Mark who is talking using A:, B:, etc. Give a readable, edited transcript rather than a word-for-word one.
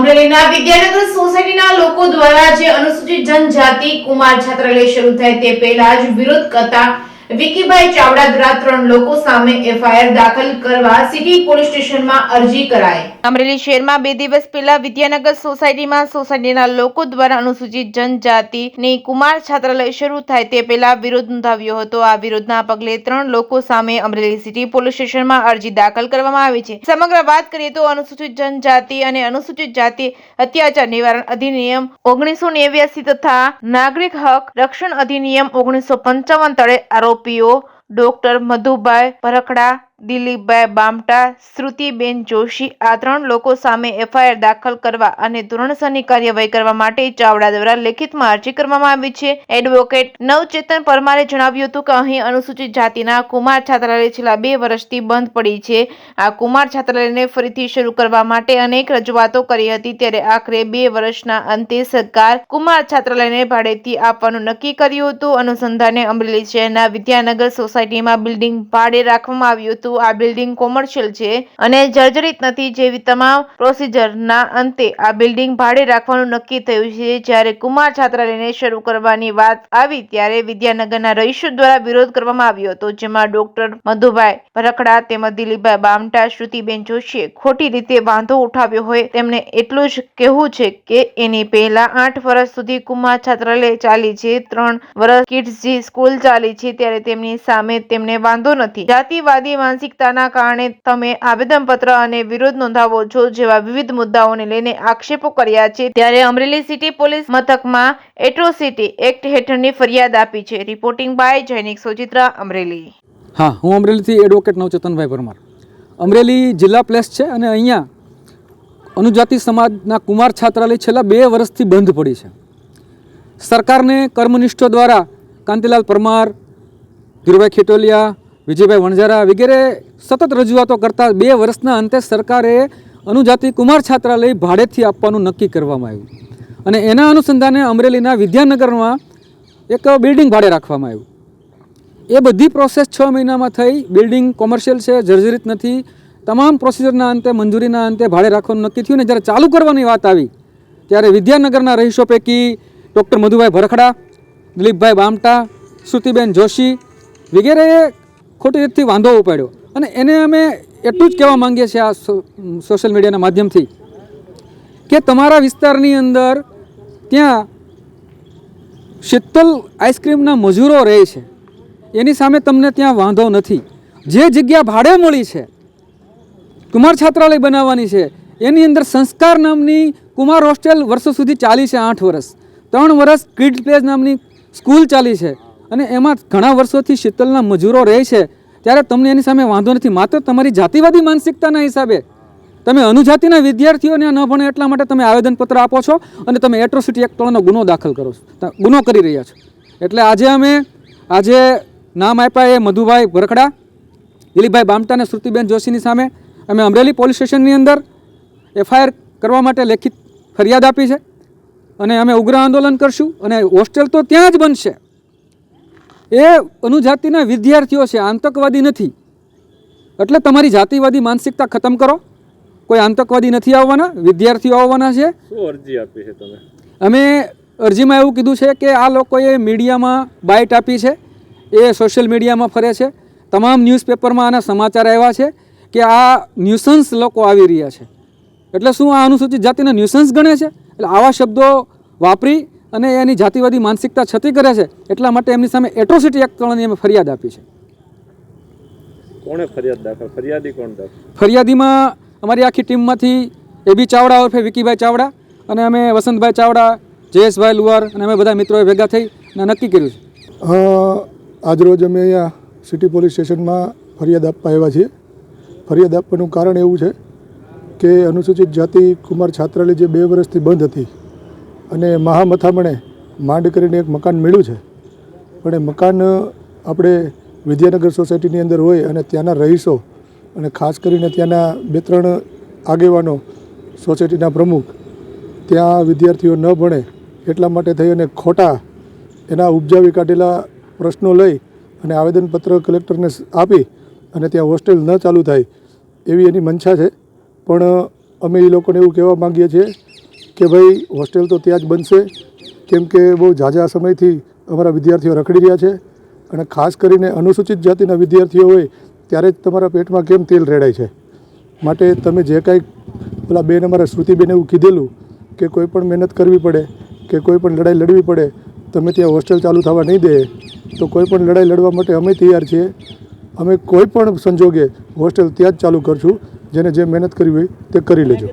A: અમરેલીના વિદ્યાનગર સોસાયટીના લોકો દ્વારા જે અનુસૂચિત જનજાતિ કુમાર છાત્રાલય શરૂ થાય તે પહેલા જ વિરોધ કરતા વિકીભાઈ ચાવડા દ્વારા 3 લોકો સામે એફઆઈઆર દાખલ કરવા સિટી પોલીસ સ્ટેશનમાં અરજી કરાઈ। અમરેલી શહેરમાં 2 દિવસ પહેલા વિદ્યાનગર સોસાયટીમાં સોસાયટીના લોકો દ્વારા અનુસૂચિત જનજાતિની કુમાર છાત્રાલય શરૂ થાય તે પહેલા વિરોધ નોંધાવ્યો હતો। આ વિરોધના પગલે 3 લોકો સામે અમરેલી સિટી પોલીસ સ્ટેશનમાં અરજી દાખલ કરવામાં આવી છે। સમગ્ર વાત કરીએ તો અનુસૂચિત જનજાતિ અને અનુસૂચિત જાતિ અત્યાચાર નિવારણ અધિનિયમ 1989 તથા નાગરિક હક રક્ષણ અધિનિયમ 1955 તળે આરોપીઓ ડોક્ટર મધુભાઈ ભરખડા, દિલીપભાઈ બામટા, શ્રુતિબેન જોશી આ 3 લોકો સામે એફઆઈઆર દાખલ કરવા અને ધોરણસરની કાર્યવાહી કરવા માટે ચાવડા દ્વારા લેખિતમાં અરજી કરવામાં આવી છે। એડવોકેટ નવચેતન પરમારે જણાવ્યું હતું કે અહીં અનુસૂચિત જાતિના કુમાર છાત્રાલય છેલ્લા 2 વર્ષથી બંધ પડી છે। આ કુમાર છાત્રાલયને ફરીથી શરૂ કરવા માટે અનેક રજૂઆતો કરી હતી, ત્યારે આખરે 2 વર્ષના અંતે સરકાર કુમાર છાત્રાલયને ભાડેથી આપવાનું નક્કી કર્યું હતું। અનુસંધાને અમરેલી શહેરના વિદ્યાનગર સોસાયટીમાં બિલ્ડિંગ ભાડે રાખવામાં આવ્યું હતું। આ બિલ્ડિંગ કોમર્શિયલ છે અને જર્જરિત નથી, જેવી તમામ પ્રોસિજરના અંતે આ બિલ્ડિંગ ભાડે રાખવાનું નક્કી થયું છે। જ્યારે કુમાર છાત્રાલયને શરૂ કરવાની વાત આવી ત્યારે વિદ્યાનગરના રહીશો દ્વારા વિરોધ કરવામાં આવ્યો હતો, જેમાં ડોક્ટર મધુભાઈ ભરખડા તેમજ દિલીપભાઈ બામટા, શ્રુતિબેન જોશીએ ખોટી રીતે વાંધો ઉઠાવ્યો હોય। તેમને એટલું જ કહેવું છે કે એની પહેલા 8 વર્ષ સુધી કુમાર છાત્રાલય ચાલી છે, 3 વર્ષ કિડ્સજી સ્કૂલ ચાલી છે, ત્યારે તેમની સામે તેમને વાંધો નથી। જાતિવાદી માનસિકતાના કારણે તમે આવેદનપત્ર અને વિરોધ નોંધાવો છો જેવા વિવિધ મુદ્દાઓને લઈને આક્ષેપો કર્યા છે। ત્યારે અમરેલી સિટી પોલીસ મથકમાં એટ્રોસિટી એક્ટ હેઠળની ફરિયાદ આપી છે। Reporting by Jainik Sojitra, Amreli.
B: હા, હું અમરેલીથી એડવોકેટ નવચેતનભાઈ પરમાર। અમરેલી જિલ્લા પ્લેસ છે અને અહીંયા અનુજાતિ સમાજના કુમાર છાત્રાલય છેલ્લા 2 વર્ષથી બંધ પડી છે। સરકારને કર્મનિષ્ઠો દ્વારા કાંતિલાલ પરમાર, ધીરુભાઈ ખેટોલિયા, વિજયભાઈ વણઝારા વગેરે સતત રજૂઆતો કરતા 2 વર્ષના અંતે સરકારે અનુજાતિ કુમાર છાત્રાલય ભાડેથી આપવાનું નક્કી કરવામાં આવ્યું અને એના અનુસંધાને અમરેલીના વિદ્યાનગરમાં એક બિલ્ડિંગ ભાડે રાખવામાં આવ્યું। એ બધી પ્રોસેસ 6 મહિનામાં થઈ। બિલ્ડિંગ કોમર્શિયલ છે, જર્જરિત નથી, તમામ પ્રોસિજરના અંતે મંજૂરીના અંતે ભાડે રાખવાનું નક્કી થયું ને જ્યારે ચાલુ કરવાની વાત આવી ત્યારે વિદ્યાનગરના રહીશો પૈકી ડૉક્ટર મધુભાઈ ભરખડા, દિલીપભાઈ બામટા, શ્રુતિબેન જોશી વગેરેએ ખોટી રીતથી વાંધો ઉપાડ્યો અને એને અમે એટલું જ કહેવા માંગીએ છીએ આ સોશિયલ મીડિયાના માધ્યમથી કે તમારા વિસ્તારની અંદર ત્યાં શીતલ આઈસ્ક્રીમના મજૂરો રહે છે, એની સામે તમને ત્યાં વાંધો નથી। જે જગ્યા ભાડે મળી છે, કુમાર છાત્રાલય બનાવવાની છે, એની અંદર સંસ્કાર નામની કુમાર હોસ્ટેલ વર્ષો સુધી ચાલી છે, 8 વર્ષ, 3 વર્ષ કિડ પ્લેસ નામની સ્કૂલ ચાલી છે અને એમાં ઘણા વર્ષોથી શીતલના મજૂરો રહે છે, ત્યારે તમને એની સામે વાંધો નથી। માત્ર તમારી જાતિવાદી માનસિકતાના હિસાબે તમે અનુજાતિના વિદ્યાર્થીઓને ન ભણે એટલા માટે તમે આવેદનપત્ર આપો છો અને તમે એટ્રોસિટી એક્ટ તળનો ગુનો દાખલ કરો છો, ગુનો કરી રહ્યા છો। એટલે આજે નામ આપ્યા એ મધુભાઈ ભરખડા, દિલીપભાઈ બામટા અને શ્રુતિબેન જોશીની સામે અમે અમરેલી પોલીસ સ્ટેશનની અંદર એફઆઈઆર કરવા માટે લેખિત ફરિયાદ આપી છે અને અમે ઉગ્ર આંદોલન કરશું અને હોસ્ટેલ તો ત્યાં જ બનશે। એ અનુજાતિના વિદ્યાર્થીઓ છે, આતંકવાદી નથી। એટલે તમારી જાતિવાદી માનસિકતા ખતમ કરો। કોઈ આતંકવાદી નથી આવવાના, વિદ્યાર્થીઓ આવવાના છે।
C: શું અરજી આપી છે તમે?
B: અમે અરજીમાં એવું કીધું છે કે આ લોકોએ મીડિયામાં બાઇટ આપી છે, એ સોશિયલ મીડિયામાં ફરે છે, તમામ ન્યૂઝપેપરમાં આના સમાચાર આવ્યા છે કે આ ન્યુસન્સ લોકો આવી રહ્યા છે। એટલે શું આ અનુસૂચિત જાતિના ન્યુસન્સ ગણે છે? એટલે આવા શબ્દો વાપરી અને એની જાતિવાદી માનસિકતા છતી કરે છે, એટલા માટે એમની સામે એટ્રોસિટી એક્ટ તળની અમે ફરિયાદ આપી છે।
C: કોણે ફરિયાદ દાખલ? ફરિયાદી કોણ દાખલ?
B: ફરિયાદીમાં અમારી આખી ટીમમાંથી એબી ચાવડા ઉર્ફે વિકીભાઈ ચાવડા અને અમે વસંતભાઈ ચાવડા, જયેશભાઈ લુવાર અને અમે બધા મિત્રોએ ભેગા થઈ અને નક્કી કર્યું છે।
D: આજરોજ અમે અહીંયા સિટી પોલીસ સ્ટેશનમાં ફરિયાદ આપવા આવ્યા છીએ। ફરિયાદ આપવાનું કારણ એવું છે કે અનુસૂચિત જાતિ કુમાર છાત્રાલય જે 2 વર્ષથી બંધ હતી અને મહામથામણે માંડ કરીને એક મકાન મળ્યું છે, પણ એ મકાન આપણે વિદ્યાનગર સોસાયટીની અંદર હોય અને ત્યાંના રહીશો અને ખાસ કરીને ત્યાંના 2-3 આગેવાનો, સોસાયટીના પ્રમુખ ત્યાં વિદ્યાર્થીઓ ન ભણે એટલા માટે થઈ અને ખોટા એના ઉપજાવી કાઢેલા પ્રશ્નો લઈ અને આવેદનપત્ર કલેક્ટરને આપી અને ત્યાં હોસ્ટેલ ન ચાલુ થાય એવી એની મંશા છે। પણ અમે એ લોકોને એવું કહેવા માગીએ છીએ કે ભાઈ હોસ્ટેલ તો ત્યાં જ બનશે, કેમ કે બહુ ઝાઝા સમયથી અમારા વિદ્યાર્થીઓ રખડી રહ્યા છે અને ખાસ કરીને અનુસૂચિત જાતિના વિદ્યાર્થીઓ હોય ત્યારે જ તમારા પેટમાં કેમ તેલ રેડાય છે. માટે તમે જે કાંઈ પેલા બેન અમારા શ્રુતિબેન એવું કીધેલું કે કોઈ પણ મહેનત કરવી પડે કે કોઈ પણ લડાઈ લડવી પડે, તમે ત્યાં હોસ્ટેલ ચાલુ થવા નહીં દે તો કોઈ પણ લડાઈ લડવા માટે અમે તૈયાર છીએ. અમે કોઈ પણ સંજોગે હોસ્ટેલ ત્યાં જ ચાલુ કરશું. જેને જે મહેનત કરવી હોય તે કરી લેજો.